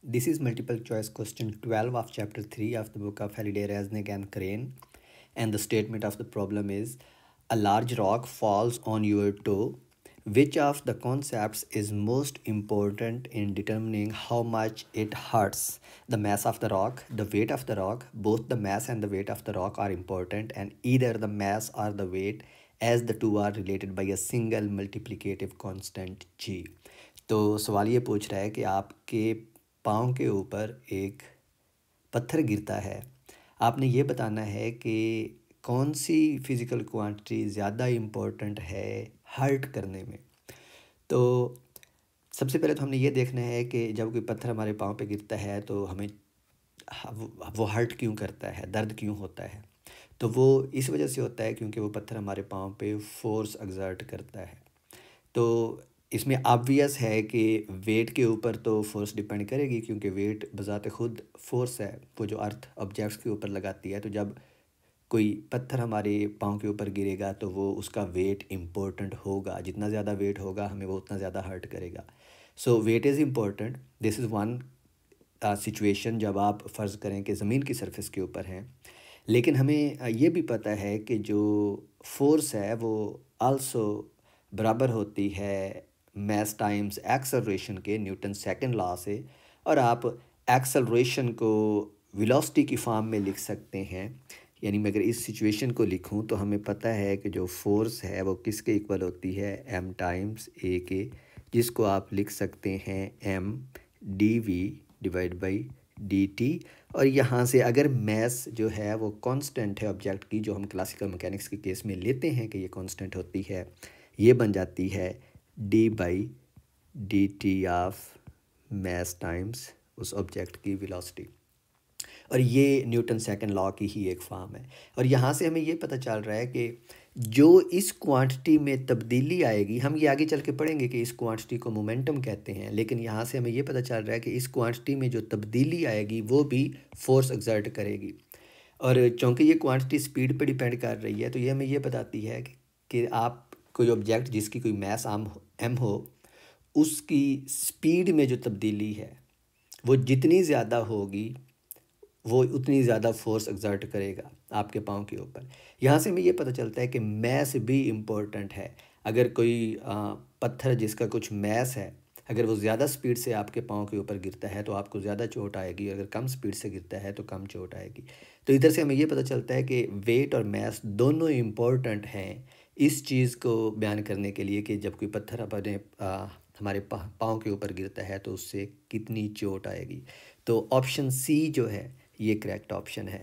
This is multiple choice question 12 of chapter 3 of the book of Halliday, Resnick and Crane. And the statement of the problem is a large rock falls on your toe. Which of the concepts is most important in determining how much it hurts? The mass of the rock, the weight of the rock, both the mass and the weight of the rock are important, and either the mass or the weight, as the two are related by a single multiplicative constant g. तो सवाल ये पूछ रहा है कि आपके पाँव के ऊपर एक पत्थर गिरता है। आपने ये बताना है कि कौन सी फिज़िकल क्वांटिटी ज़्यादा इम्पोर्टेंट है हर्ट करने में। तो सबसे पहले तो हमने ये देखना है कि जब कोई पत्थर हमारे पाँव पे गिरता है तो हमें वो हर्ट क्यों करता है, दर्द क्यों होता है। तो वो इस वजह से होता है क्योंकि वो पत्थर हमारे पाँव पे फोर्स एक्सर्ट करता है। तो इसमें ऑब्वियस है कि वेट के ऊपर तो फोर्स डिपेंड करेगी, क्योंकि वेट बज़ाते खुद फोर्स है, वो जो अर्थ ऑब्जेक्ट्स के ऊपर लगाती है। तो जब कोई पत्थर हमारे पाँव के ऊपर गिरेगा तो वो उसका वेट इम्पोर्टेंट होगा, जितना ज़्यादा वेट होगा हमें वो उतना ज़्यादा हर्ट करेगा। So weight is important. This is one situation जब आप फ़र्ज़ करें कि ज़मीन की सरफेस के ऊपर हैं। लेकिन हमें ये भी पता है कि जो फोर्स है वो आल्सो बराबर होती है मास टाइम्स एक्सेलरेशन के, न्यूटन सेकंड लॉ से। और आप एक्सेलरेशन को वेलोसिटी की फॉर्म में लिख सकते हैं। यानी मैं अगर इस सिचुएशन को लिखूं तो हमें पता है कि जो फोर्स है वो किसके इक्वल होती है, m टाइम्स a के, जिसको आप लिख सकते हैं m dv divide by dt। और यहाँ से अगर मैस जो है वो कांस्टेंट है ऑब्जेक्ट की, जो हम क्लासिकल मैकेनिक्स के केस में लेते हैं कि ये कांस्टेंट होती है, ये बन जाती है d by dt of mass times उस ऑब्जेक्ट की वेलोसिटी। और ये न्यूटन सेकंड लॉ की ही एक फॉर्म है। और यहाँ से हमें ये पता चल रहा है कि जो इस क्वांटिटी में तब्दीली आएगी, हम ये आगे चल के पढ़ेंगे कि इस क्वांटिटी को मोमेंटम कहते हैं, लेकिन यहाँ से हमें ये पता चल रहा है कि इस क्वांटिटी में जो तब्दीली आएगी वो भी फोर्स एक्सर्ट करेगी। और चूँकि ये क्वांटिटी स्पीड पर डिपेंड कर रही है, तो ये हमें ये बताती है कि आप कोई ऑब्जेक्ट जिसकी कोई मैस एम हो, उसकी स्पीड में जो तब्दीली है वो जितनी ज़्यादा होगी वो उतनी ज़्यादा फोर्स एक्सर्ट करेगा आपके पाँव के ऊपर। यहाँ से हमें ये पता चलता है कि मैस भी इम्पोर्टेंट है। अगर कोई पत्थर जिसका कुछ मैस है, अगर वो ज़्यादा स्पीड से आपके पाँव के ऊपर गिरता है तो आपको ज़्यादा चोट आएगी, अगर कम स्पीड से गिरता है तो कम चोट आएगी। तो इधर से हमें ये पता चलता है कि वेट और मैस दोनों इम्पोर्टेंट हैं इस चीज़ को बयान करने के लिए कि जब कोई पत्थर अपने हमारे पाँव के ऊपर गिरता है तो उससे कितनी चोट आएगी। तो ऑप्शन सी जो है ये करेक्ट ऑप्शन है।